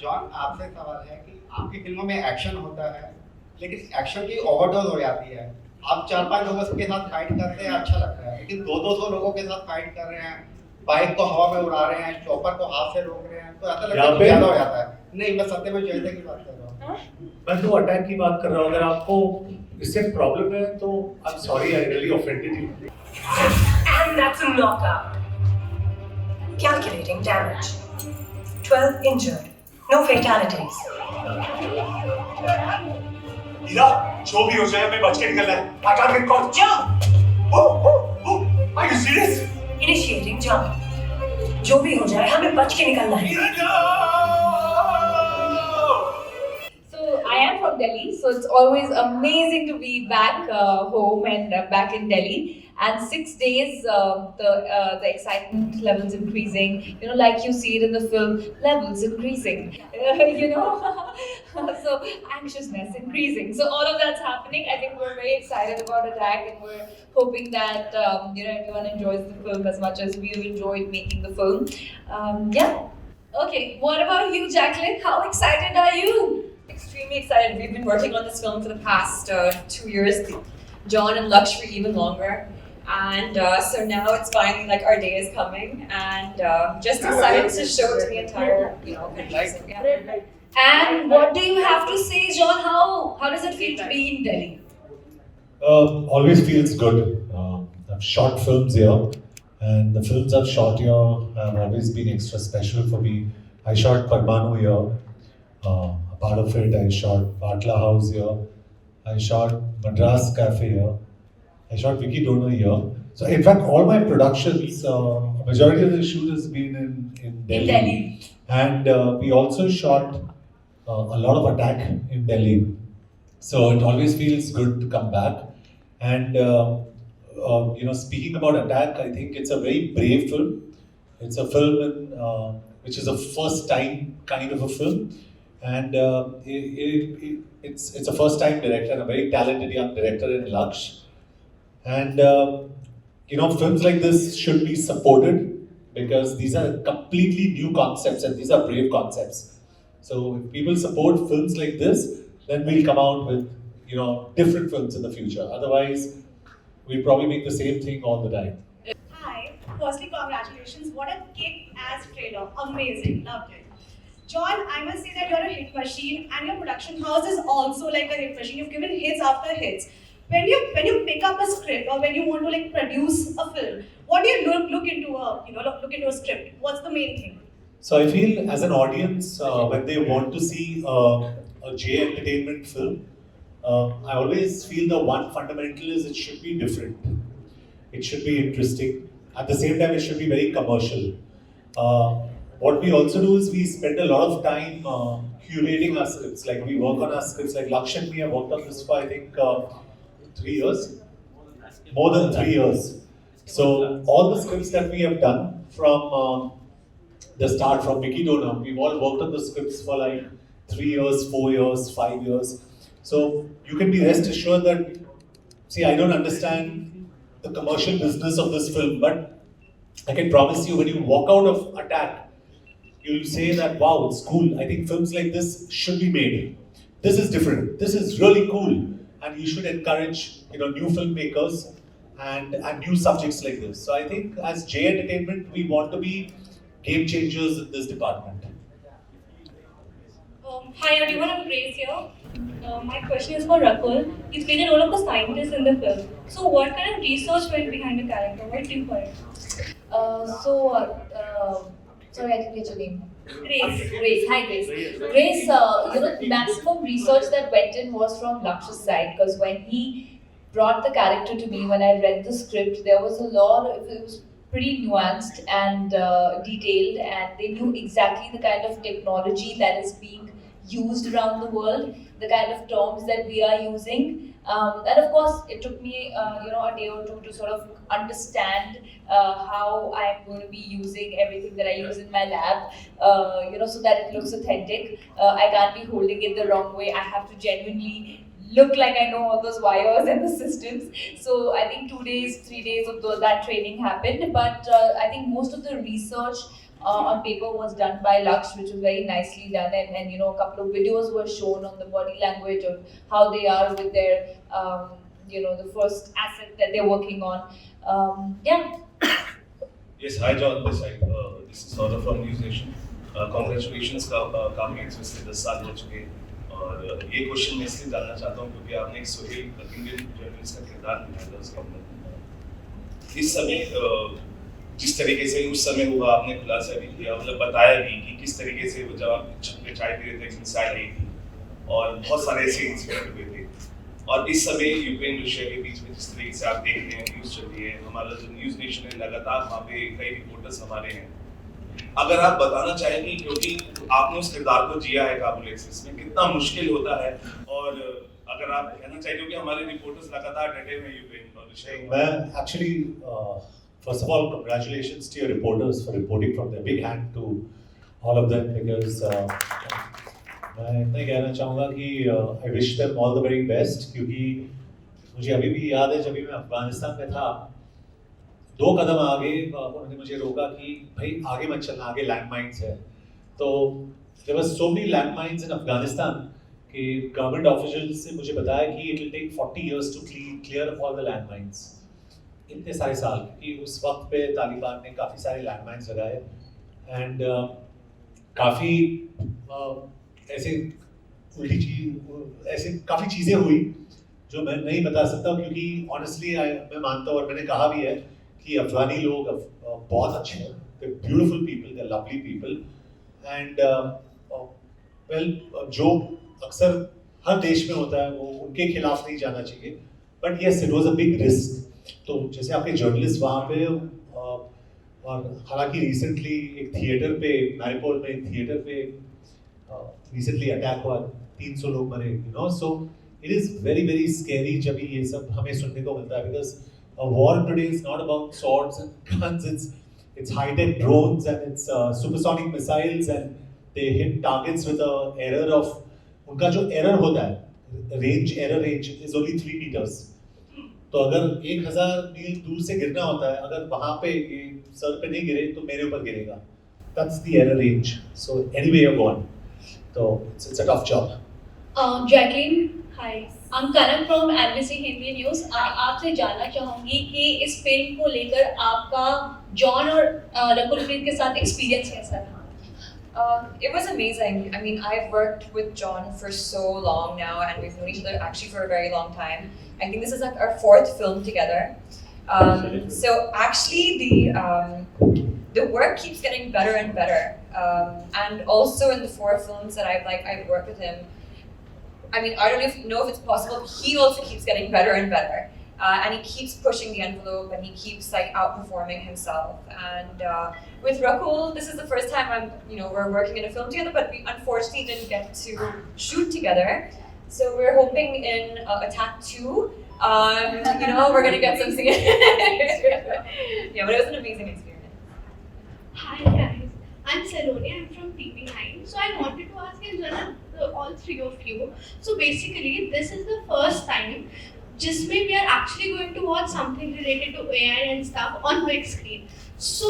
John आपसे सवाल है कि आपकी फिल्मों में एक्शन होता है लेकिन एक्शन की ओवरडोज हो जाती है। आप 4-5 लोगों के साथ फाइट करते हैं, अच्छा लगता है, लेकिन 200 लोगों के साथ फाइट कर रहे हैं, बाइक को हवा में उड़ा रहे हैं, चॉपर को हाथ से रोक रहे हैं, तो ऐसा लगता है कि ज्यादा हो जाता है। नहीं, मैं सत्य में जयते की बात कर रहा हूँ। मैं तो अटैक की बात कर रहा हूँ। अगर आपको इससे प्रॉब्लम है तो I am sorry, I really offended you. And that's a knockout. Calculating damage. 12 injured. No fatalities. हीरा, जो भी हो जाए हमें बच के निकलना है। I can't get caught. Jump! Are you serious? Initiating jump. जो भी हो जाए हमें बच के निकलना है. So I am from Delhi, so it's always amazing to be back home and back in Delhi. And 6 days, the excitement levels increasing. You know, like you see it in the film, levels increasing. You know, so anxiousness increasing. So all of that's happening. I think we're very excited about Attack, and we're hoping that you know, everyone enjoys the film as much as we've enjoyed making the film. Yeah. Okay. What about you, Jacqueline? How excited are you? Extremely excited. We've been working on this film for the past 2 years. John and Laksh for even longer. And so now it's finally like our day is coming, and just excited to show it to the entire, you know, country. So, yeah. And what do you have to say, John? How does it feel to be in Delhi? Always feels good. I've shot films here, and the films I've shot here have always been extra special for me. I shot Parmanu here. A part of it, I shot Patla House here. I shot Madras Cafe here. I shot Vicky Donor here. So in fact, all my productions, majority of the shoot has been in Delhi. In Delhi. And we also shot a lot of Attack in Delhi. So it always feels good to come back. And you know, speaking about Attack, I think it's a very brave film. It's a film which is a first time kind of a film. And it's a first time director, and a very talented young director in Laksh. And you know, films like this should be supported because these are completely new concepts and these are brave concepts. So if people support films like this, then we'll come out with, you know, different films in the future. Otherwise, we'll probably make the same thing all the time. Hi, firstly congratulations, what a kick-ass trailer, amazing, loved it. John, I must say that you're a hit machine and your production house is also like a hit machine. You've given hits after hits. When you pick up a script or when you want to like produce a film, what do you look into a script? What's the main thing? So I feel as an audience, when they want to see a J entertainment film, I always feel the one fundamental is it should be different. It should be interesting. At the same time, it should be very commercial. What we also do is we spend a lot of time curating our scripts. Like we work on our scripts. Like Laksh and me have worked on this for I think 3 years, more than 3 years. So all the scripts that we have done from the start, from Vicky Donor, we've all worked on the scripts for like 3 years, 4 years, 5 years. So you can be rest assured that, see, I don't understand the commercial business of this film, but I can promise you when you walk out of Attack, you'll say that, wow, it's cool. I think films like this should be made. This is different. This is really cool. And you should encourage, you know, new filmmakers and new subjects like this. So I think as J Entertainment, we want to be game changers in this department. Hi everyone, I'm Grace here. My question is for Rakul. He's played the role of a scientist in the film. So what kind of research went behind the character? What did you for it? Sorry, I didn't get your name. Grace. Grace, hi Grace. Grace, you know, maximum research that went in was from Laksh's side, because when he brought the character to me, when I read the script, there was a lot of, it was pretty nuanced and detailed, and they knew exactly the kind of technology that is being used around the world, the kind of terms that we are using. And of course, it took me you know, a day or two to sort of understand how I'm going to be using everything that I use in my lab, you know, so that it looks authentic. I can't be holding it the wrong way. I have to genuinely look like I know all those wires and the systems. So I think 2 days, 3 days of that training happened. But I think most of the research on paper was done by Laksh, which was very nicely done, and a couple of videos were shown on the body language of how they are with their the first asset that they're working on. Yeah. Yes, hi John, this side. This is Saurabh from News Nation. Congratulations काम में पिछले 10 साल हो चुके हैं और ये question मैं इसलिए जानना चाहता हूँ क्योंकि आपने एक सोहेल इंडियन जर्नलिस्ट का किरदार निभाया था उसके अंदर। इस समय जिस तरीके से उस समय हुआ आपने खुलासा भी किया, मतलब बताया भी कि किस तरीके से वो जब आप छत पे चाय पी रहे थे मिसाइल आई थी और बहुत सारे ऐसे इंसिडेंट हुए थे। और इस समय यूक्रेन रशिया के बीच में जिस तरीके से आप देख रहे हैं न्यूज़ चल रही है, हमारा जो न्यूज़ नेशन है लगातार वहाँ पे कई रिपोर्टर्स हमारे हैं। अगर आप बताना चाहेंगे क्योंकि आपने उस किरदार को जिया है काबुल एक्सप्रेस में, कितना मुश्किल होता है और अगर आप कहना चाहिए क्योंकि हमारे रिपोर्टर्स लगातार डटे हुए हैं यूक्रेन और रशिया। मैं actually first of all congratulations to your reporters for reporting from there. Big hand to all of them because मैं इतना कहना चाहूँगा कि I wish them all the very best क्योंकि मुझे अभी भी याद है जब भी मैं अफगानिस्तान में था 2 कदम आगे उन्होंने मुझे रोका कि भाई आगे मत चलना, आगे लैंडमाइंस है। तो there were so many landmines in Afghanistan कि गवर्नमेंट ऑफिशियल्स से मुझे बताया कि it will take 40 years to clear all the landmines। इतने सारे साल क्योंकि उस वक्त पे तालिबान ने काफ़ी सारे लैंडमाइंस लगाए एंड काफ़ी ऐसे उल्टी चीज ऐसे काफ़ी चीज़ें हुई जो मैं नहीं बता सकता क्योंकि ऑनेस्टली मैं मानता हूँ और मैंने कहा भी है कि अफगानी लोग बहुत अच्छे हैं, they're beautiful people, they're lovely people and well जो अक्सर हर देश में होता है वो उनके खिलाफ नहीं जाना चाहिए but yes it was a big risk। तो जैसे आपके जर्नलिस्ट वहाँ पे और हालांकि रिसेंटली एक थिएटर पे मैरिपोल में एक थिएटर पे रिसेंटली अटैक हुआ, 300 लोग मरे, so it is very very scary जब ये सब हमें सुनने को मिलता है because war today is not about swords and guns, it's high-tech drones and it's supersonic missiles and they hit targets with a error of उनका जो error होता है error range is only 3 meters। तो अगर 1000 मील दूर से गिरना होता है, अगर वहाँ पे सर पे नहीं गिरे तो मेरे ऊपर गिरेगा। That's the error range. So anyway you're gone. So it's a tough job. Jacqueline, hi. I'm Karan from NBC Hindi News. आपसे जानना चाहूँगी कि इस फिल्म को लेकर आपका जॉन और रकुल प्रीत के साथ एक्सपीरियंस कैसा रहा? It was amazing. I mean, I've worked with John for so long now, and we've known each other actually for a very long time. I think this is like our 4th film together. So actually, the work keeps getting better and better. And also in the 4 films that I've worked with him, I mean, I don't know if it's possible. He also keeps getting better and better, and he keeps pushing the envelope, and he keeps like outperforming himself. And with Rakul, this is the first time we're working in a film together, but we unfortunately didn't get to shoot together. So we're hoping in Attack 2, we're gonna get some singing. Yeah, but it was an amazing experience. Hi guys, I'm Saloni. I'm from TV9. So I wanted to ask in general all 3 of you. So basically, this is the first time जिसमें we are actually going to watch something related to AI and stuff on big screen. So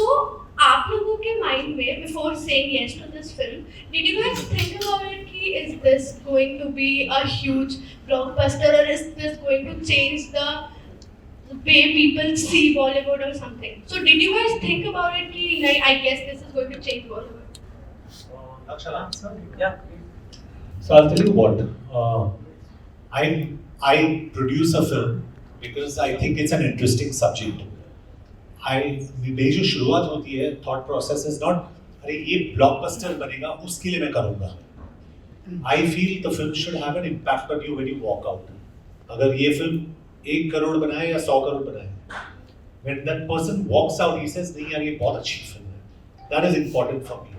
आप लोगों के mind में before saying yes to this film, did you guys think about it कि is this going to be a huge blockbuster or is this going to change the way people see Bollywood or something? So did you guys think about it कि like I guess this is going to change Bollywood? Yeah. So I'll tell you what, I produce a film because I think it's an interesting subject. मेरी जो शुरुआत होती है, thought process is not अरे ये blockbuster बनेगा उसके लिए मैं करूँगा। I feel the film should have an impact on you when you walk out. अगर ये फिल्म 1 करोड़ बनाए या 100 करोड़ बनाए, when that person walks out he says नहीं यार ये बहुत अच्छी फिल्म है, that is important for me.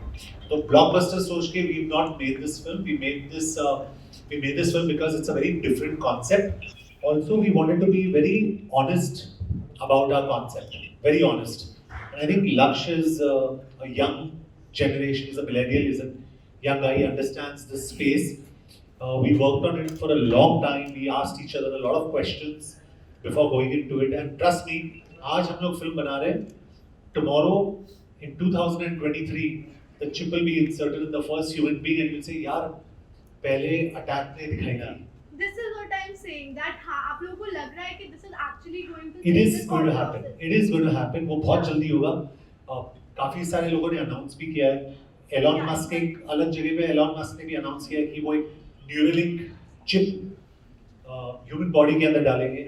तो blockbuster सोच के we've not made this film, we made this film because it's a very different concept. Also we wanted to be very honest about our concept, very honest. And I think Laksh is a young generation, he's a millennial, he's a young guy, he understands the space. We worked on it for a long time, we asked each other a lot of questions before going into it, and trust me, आज हम लोग film बना रहे हैं, tomorrow in 2023 the chip will be inserted in the first human being and you'll say यार पहले attack ने दिखाई थी. This is what I'm saying, that हाँ आप लोगों को लग रहा है कि this is actually going to It change is this going to whole happen. process. It is going to happen. वो बहुत जल्दी होगा. काफी सारे लोगों ने अनाउंस भी किया है. एलॉन मस्क एक अलग जगह पे एलॉन मस्क ने भी अनाउंस किया है कि वो एक न्यूरलिंक चिप ह्यूमन बॉडी के अंदर डालेंगे.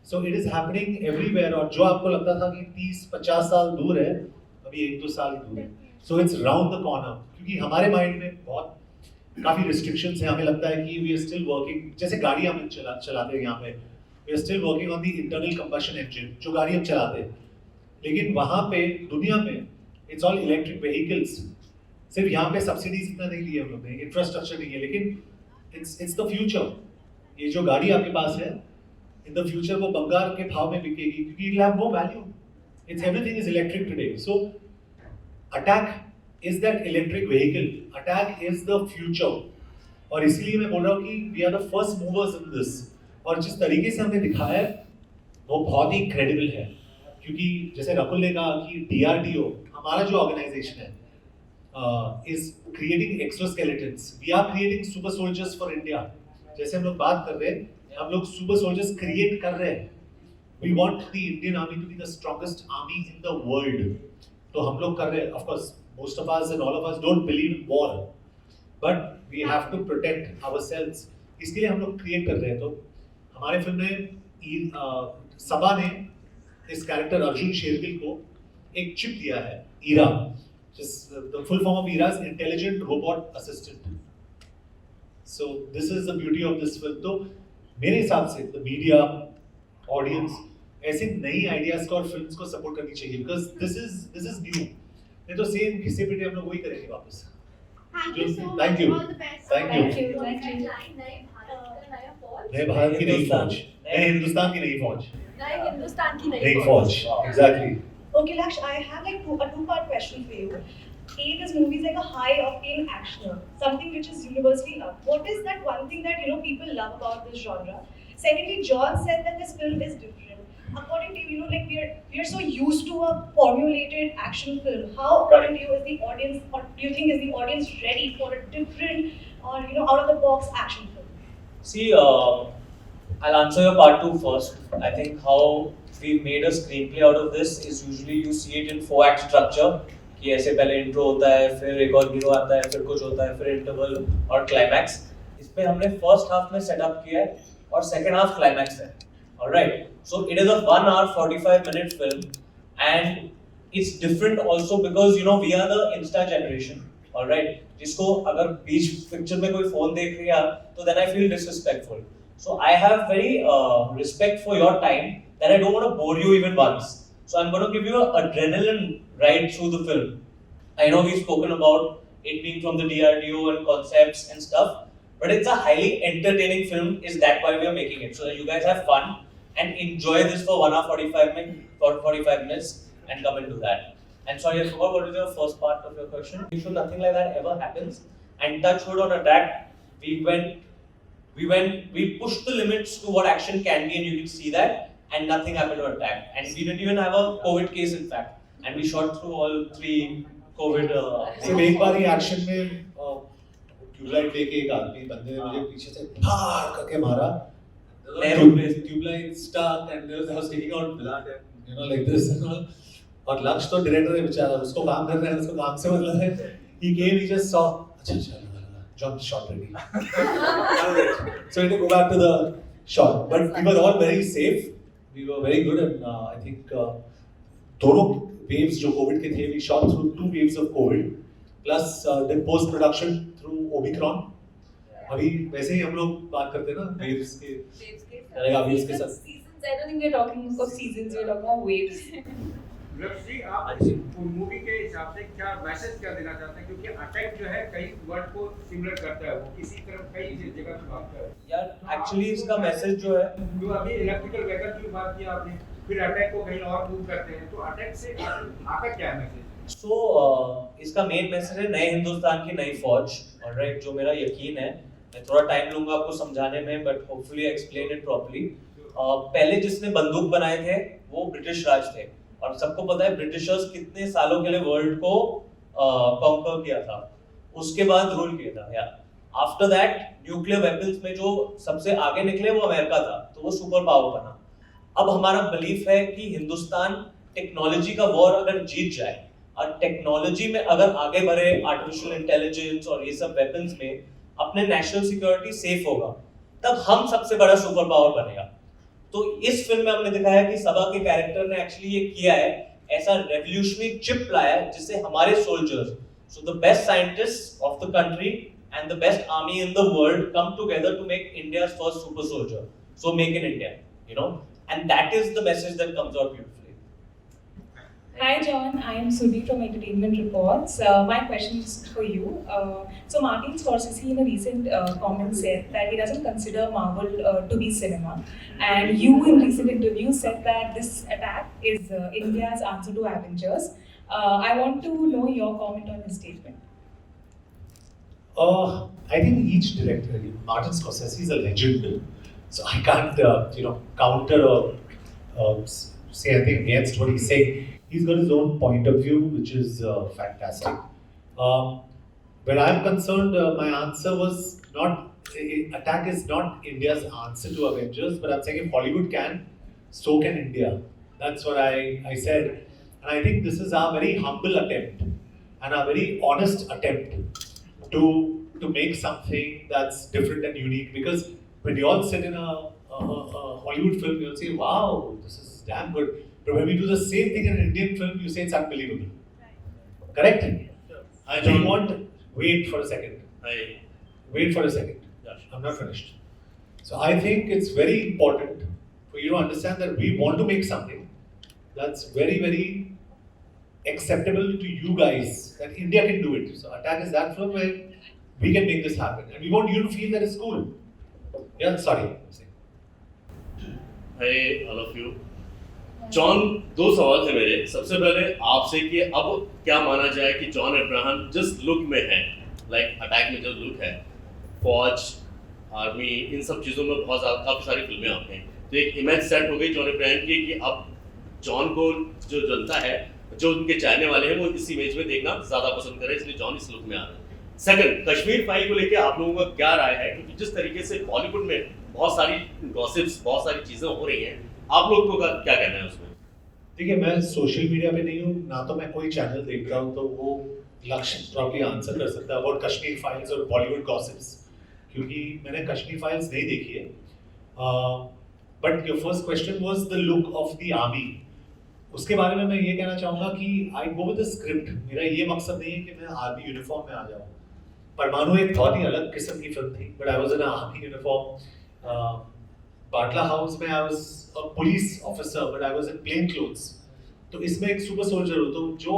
So it is happening everywhere. और जो आपको लगता था कि 30-50 साल दूर है, अभी 1-2 साल दूर है. So it's round the corner. क्योंकि हमारे माइंड में बहुत काफी रिस्ट्रिक्शंस हैं. हमें लगता है कि वी आर स्टिल वर्किंग, जैसे गाड़ी हम चलाते हैं यहाँ पे, we are still working on the internal combustion engine, जो गाड़ी हम चलाते हैं. लेकिन वहाँ पे दुनिया में इट्स ऑल इलेक्ट्रिक व्हीकल्स. सिर्फ यहाँ पे सब्सिडीज इतना नहीं लिए हम लोग ने, इंफ्रास्ट्रक्चर नहीं है, लेकिन इट्स द फ्यूचर. ये जो गाड़ी आपके पास है, इन द फ्यूचर वो बंगाल के भाव में बिकेगी क्योंकि it have no value. It's everything is electric today. So attack is that electric vehicle. Attack is the future. और इसीलिए मैं बोल रहा हूँ कि we are the first movers in this. और जिस तरीके से हमने दिखाया है वो बहुत ही credible है. क्योंकि जैसे रकुल ने कहा कि DRDO हमारा जो ऑर्गेनाइजेशन है is creating exoskeletons. We are creating super soldiers for India. जैसे हम लोग बात कर रहे हैं, हम लोग super soldiers create कर रहे हैं. We want the Indian army to be the strongest army in the world. तो हम लोग कर रहे हैं. Of course, most of us and all of us don't believe in war, but we have to protect ourselves. इसके लिए हम लोग क्रिएट कर रहे हैं. तो हमारे फिल्म में सबा ने इस कैरेक्टर अर्जुन शेरगिल को एक चिप दिया है, Ira. The full form of Ira is intelligent robot assistant. So this is the beauty of this film. तो मेरे हिसाब से the media, audience ऐसे नई आइडियाज को और फिल्म्स को सपोर्ट करनी चाहिए, because this is new. नहीं तो सेम घिसे पिटे हम लोग वही करेंगे वापस. Thank you so much. Thank you. All the best. Thank you. Thank you. नए भारत की नई फौज, नए हिंदुस्तान की नई फौज, नए हिंदुस्तान की नई फौज. Exactly. Okay, Laksh, I have like a two-part question for you. A, this movie is like a high-octane actioner, something which is universally loved. What is that one thing that people love about this genre? Secondly, John said that this film is different. According to you, like we are so used to a formulated action film. How, according to you, is the audience, or do you think is the audience ready for a different or out of the box action film? See, I'll answer your part 2 first. I think how we made a screenplay out of this is usually you see it in 4-act structure. कि ऐसे पहले intro होता है, फिर एक और hero आता है, फिर कुछ होता है, फिर इंटरवल और क्लाइमैक्स. इस पे हमने फर्स्ट हाफ में सेटअप किया है और सेकंड हाफ क्लाइमैक्स है. Alright, so it is a 1 hour 45 minute film and it's different also because we are the Insta generation. Alright, जिसको अगर बीच पिक्चर में कोई फोन देख लिया तो then I feel disrespectful. So I have very respect for your time that I don't want to bore you even once. So I'm going to give you an adrenaline ride through the film. I know we've spoken about it being from the DRDO and concepts and stuff, but it's a highly entertaining film. Is that why we are making it? So that you guys have fun and enjoy this for 1 hour 45 minutes and come and do that. And sorry, I forgot what was your first part of your question. Make sure nothing like that ever happens. And touch wood on Attack, we pushed the limits to what action can be, and you can see that. And nothing happened to Attack. And we didn't even have a COVID case, in fact. And we shot through all 3 COVID. सिर्फ एक बार ही action में tubelight लेके एक आदमी बंदे ने मुझे पीछे से फाड़ करके मारा. Tubelight stuck and I was taking out blood and like this and all. और लक्ष्य तो डायरेक्टर है बेचारा, उसको काम करना है, उसको काम से मतलब है. He came, he just saw, अच्छा jump shot ready. So we had to go back to the shot, but we were all very safe. We were very good and I think दोनों waves जो COVID के थे, we shot through 2 waves of COVID plus did post production through Omicron. अभी वैसे ही हम लोग बात करते हैं ना waves के waves के साथ. Seasons, I don't think we're talking of seasons, we're talking of waves. जी, आप मूवी के हिसाब से क्या मैसेज क्या देना चाहते हैं, क्योंकि अटैक जो है कई वर्ड को सिमिलर करता है, वो किसी तरफ कई जगह पे बात करता है. यार एक्चुअली इसका मैसेज जो है, जो अभी इलेक्ट्रिकल व्हीकल की बात की आपने, फिर अटैक को कहीं और मूव करते हैं, तो अटैक से आपका क्या मैसेज? सो इसका मेन मैसेज है नए हिंदुस्तान की नई फौज. ऑलराइट, जो मेरा यकीन है, मैं थोड़ा टाइम लूंगा आपको समझाने में, but hopefully explain it properly. पहले जिसने बंदूक बनाए थे वो ब्रिटिश राज थे. और सबको पता है ब्रिटिशर्स कितने सालों के लिए वर्ल्ड को कॉन्कर किया था, उसके बाद रूल किया था। या आफ्टर दैट न्यूक्लियर वेपन्स में जो सबसे आगे निकले वो अमेरिका था, तो वो सुपर पावर बना। अब हमारा बिलीफ है कि हिंदुस्तान टेक्नोलॉजी का वॉर अगर जीत जाए और टेक्नोलॉजी में अगर आगे बढ़े, आर्टिफिशियल इंटेलिजेंस और ये सब वेपन्स में अपने नेशनल सिक्योरिटी सेफ होगा, तब हम सबसे बड़ा सुपर पावर बनेगा। तो इस फिल्म में हमने दिखाया कि सबा के कैरेक्टर ने एक्चुअली ये किया है, ऐसा रेवोल्यूशनरी चिप लाया है जिससे हमारे soldiers, so the best scientist of the country and the best army in the world come together to make India's first super soldier, so make in India, you know, and that is the message that comes out beautifully. Hi John, I am Sudhi from Entertainment Reports. My question is for you. So Martin Scorsese in a recent comment said that he doesn't consider Marvel to be cinema, and you in recent interviews said that this attack is India's answer to Avengers. I want to know your comment on his statement. I think each director, Martin Scorsese is a legend, so I can't counter or say anything against what he's saying. He's got his own point of view, which is fantastic. Where I'm concerned, my answer was not, attack is not India's answer to Avengers, but I'm saying if Hollywood can, so can India. That's what I said. And I think this is our very humble attempt and our very honest attempt to make something that's different and unique. Because when you all sit in a Hollywood film, you'll say, wow, this is damn good. But when we do the same thing in an Indian film, you say it's unbelievable. Right. Correct? Sure. We want. Wait for a second. Wait for a second. Yeah, sure. I'm not finished. So I think it's very important for you to understand that we want to make something that's very, very acceptable to you guys. That India can do it. So Attack is that film where we can make this happen, and we want you to feel that it's cool. Yeah. Sorry. Hi, all of you. John, दो सवाल थे मेरे। सबसे पहले आपसे कि अब क्या माना जाए कि जॉन अब्राहम जिस लुक में है, लाइक अटैक में जो लुक है, फौज, आर्मी, इन सब चीज़ों में बहुत ज़्यादा काफ़ी सारी फिल्में आती हैं, तो एक इमेज सेट हो गई जॉन अब्राहम की कि अब जॉन को जो जनता है, जो उनके चाहने वाले हैं, वो इस इमेज में देखना ज़्यादा पसंद करे, इसलिए जॉन इस लुक में आ रहे हैं। सेकंड, कश्मीर फाइल को लेकर आप लोगों का क्या राय है? क्योंकि जिस तरीके से बॉलीवुड में बहुत सारी गॉसिप्स, बहुत सारी चीज़ें हो रही हैं, आप लोग को क्या कहना है उसमें? देखिए, मैं सोशल मीडिया पे नहीं हूँ, ना तो मैं कोई चैनल देख रहा हूँ, तो वो लक्ष्य प्रॉब्ली आंसर कर सकता है अबाउट कश्मीर फाइल्स और बॉलीवुड गॉसिप्स, क्योंकि मैंने कश्मीर फाइल्स नहीं देखी है। But your first question was the look of the army. उसके बारे में मैं ये कहना चाहूँगा कि आई गो विद द स्क्रिप्ट। मेरा ये मकसद नहीं है कि मैं आर्मी यूनिफॉर्म में आ जाऊँ। परमाणु एक बहुत ही अलग किस्म की फिल्म थी, but I was in army uniform. Batla House में I was a police officer, but I was in plain clothes. तो इसमें एक सुपर सोल्जर हो, तो जो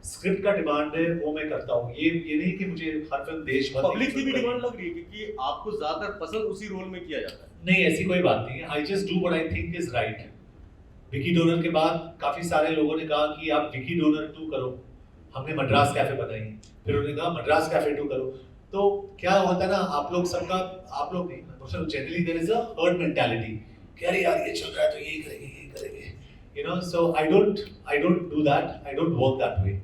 स्क्रिप्ट का डिमांड है वो मैं करता हूँ। ये नहीं कि मुझे हर फिल्म देशभक्ति पब्लिक की भी डिमांड लग रही है क्योंकि आपको ज्यादातर पसंद उसी रोल में किया जाता है। नहीं, ऐसी कोई बात नहीं है। I just do what I think is right. Vicky donor के बाद काफी सारे लोगों ने कहा कि आप विकी डोनर 2 करो। हमने मद्रास कैफे बनाई, फिर उन्होंने कहा मद्रास कैफे 2 करो। तो क्या होता है ना, आप लोग नहीं, generally there is a herd mentality कि अरे यार ये चल रहा है तो यही करेंगे, you know, so I don't do that. I don't work that way.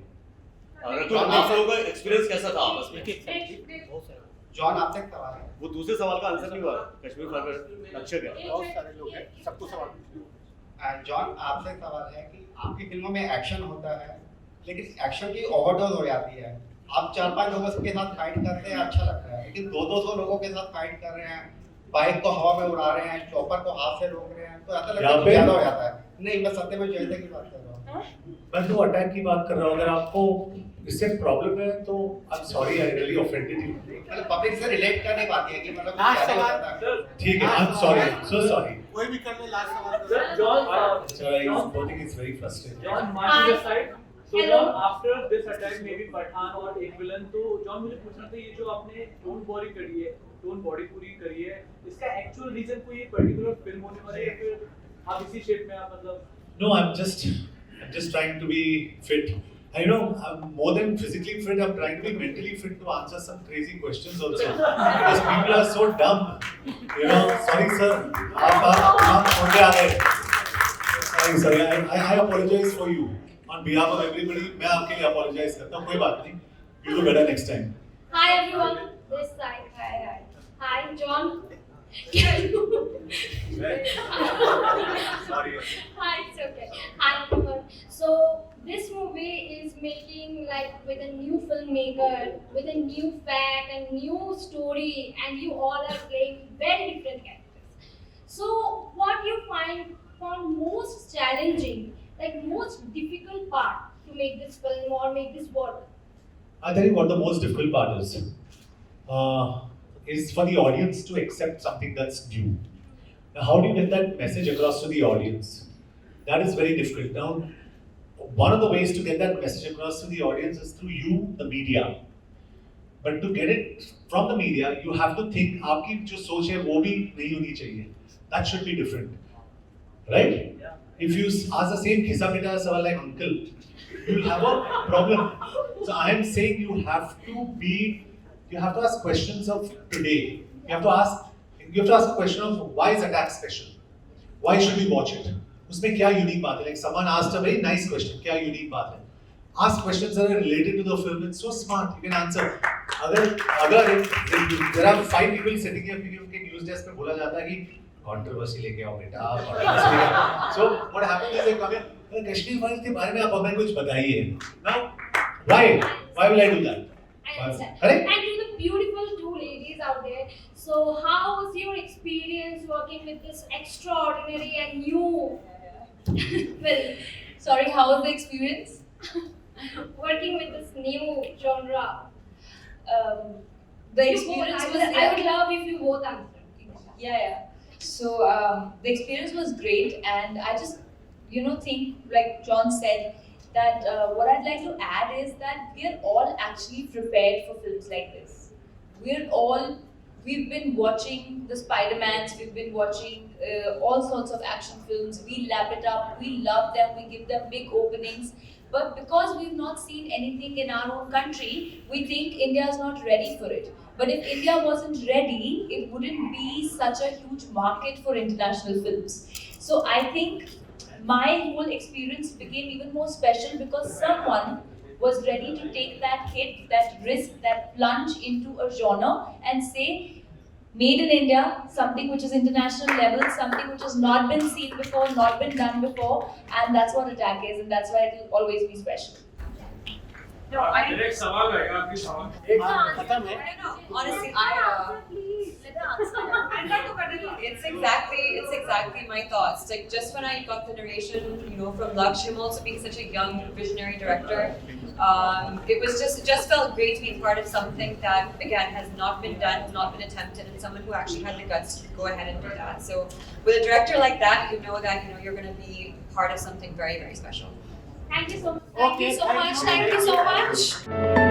Rakul, आप लोगों का एक्सपीरियंस कैसा था आपस में? जॉन, आपसे एक सवाल है। वो दूसरे सवाल का आंसर नहीं हुआ। कश्मीर फाइल पर लक्ष्य क्या? बहुत सारे लोग हैं, सबको सवाल। जॉन, आपसे एक सवाल है कि आपकी फिल्मों में एक्शन होता है, लेकिन एक्शन की ओवरडोज हो जाती है। आप 4-5 लोगों के साथ फाइट करते हैं, अच्छा लगता है, लेकिन 200 लोगों के साथ फाइट कर रहे हैं, बाइक को हवा में उड़ा रहे हैं, चॉपर को हाथ से रोक रहे हैं, तो ऐसा लगता है ज्यादा हो जाता है। नहीं, मैं सत्य में जयते की बात कर रहा हूँ। मैं तो अटैक की बात कर रहा हूँ। अगर आपको इससे प्रॉब्लम है तो I am sorry, I really offended you. मतलब पब्लिक से रिलेट कर नहीं पाती है कि मतलब क्या होता है। ठीक है, I am sorry, so sorry. कोई भी कर ले, लास्ट सवाल। John, I think it's very frustrating. John, Martin aside, so John, after this attack, maybe Pathaan और एक विलन, तो जॉन मुझे पूछना था, ये जो आपने टोन बॉडी पूरी करी है, इसका एक्चुअल रीजन कोई पर्टिकुलर फिल्म होने वाला है या फिर आप इसी शेप में आप मतलब? No, I'm just trying to be fit. I know I'm more than physically fit. I'm trying to be mentally fit to answer some crazy questions also. Because people are so dumb. You know, sorry sir, आप छोटे आ गए। Thanks, sir. I apologize for you. On behalf of everybody, मैं आपके लिए apologize करता हूँ. कोई बात नहीं. You do better next time. Hi everyone, this side. Hi John. Can you? Sorry. Hi, it's okay. Hi everyone. So this movie is making like with a new filmmaker, with a new fact and new story, and you all are playing very different characters. So what you found most challenging, like most difficult part to make this film or make this work? I'll tell you what the most difficult part is for the audience to accept something that's new. Now, how do you get that message across to the audience? That is very difficult. Now, one of the ways to get that message across to the audience is through you, the media. But to get it from the media, you have to think, आपकी जो सोच है वो भी नहीं होनी चाहिए. That should be different, right? Yeah. If you ask the same khisa pita sawal like uncle, you'll have a problem. So I am saying you have to ask questions of today. You have to ask a question of why is attack special? Why should we watch it? उसमें क्या unique बात है? Like someone asked a very nice question. क्या unique बात है? Ask questions that are related to the film. It's so smart. You can answer. अगर there are 5 people sitting here, उनके news desk पे बोला जाता है कि controversy लेके आओ बेटा. So what happens is they come in. Kashmir files के बारे में आप हमें कुछ बताइए. Now, why will I do that? I understand. Correct? And to the beautiful two ladies out there, so how was your experience working with this extraordinary and new film? Sorry, how was the experience? Working with this new genre. The You experience both, was I would love if you both answer. Yeah. So the experience was great, and I just think, like John said, that what I'd like to add is that we're all actually prepared for films like this. We've been watching the Spider-Mans, we've been watching all sorts of action films. We lap it up, we love them, we give them big openings. But because we've not seen anything in our own country, we think India is not ready for it. But if India wasn't ready, it wouldn't be such a huge market for international films. So I think my whole experience became even more special because someone was ready to take that hit, that risk, that plunge into a genre and say, made in India, something which is international level, something which has not been seen before, not been done before, and that's what Attack is, and that's why it will always be special. No, direct सवाल रहेगा आपकी सवाल खत्म है. Honestly, it's exactly my thoughts. Like just when I got the narration, from Laksh, him also being such a young visionary director, it just felt great to be part of something that again has not been done, has not been attempted, and someone who actually had the guts to go ahead and do that. So with a director like that, you know that you're going to be part of something very, very special. Thank you so much. Thank you so much.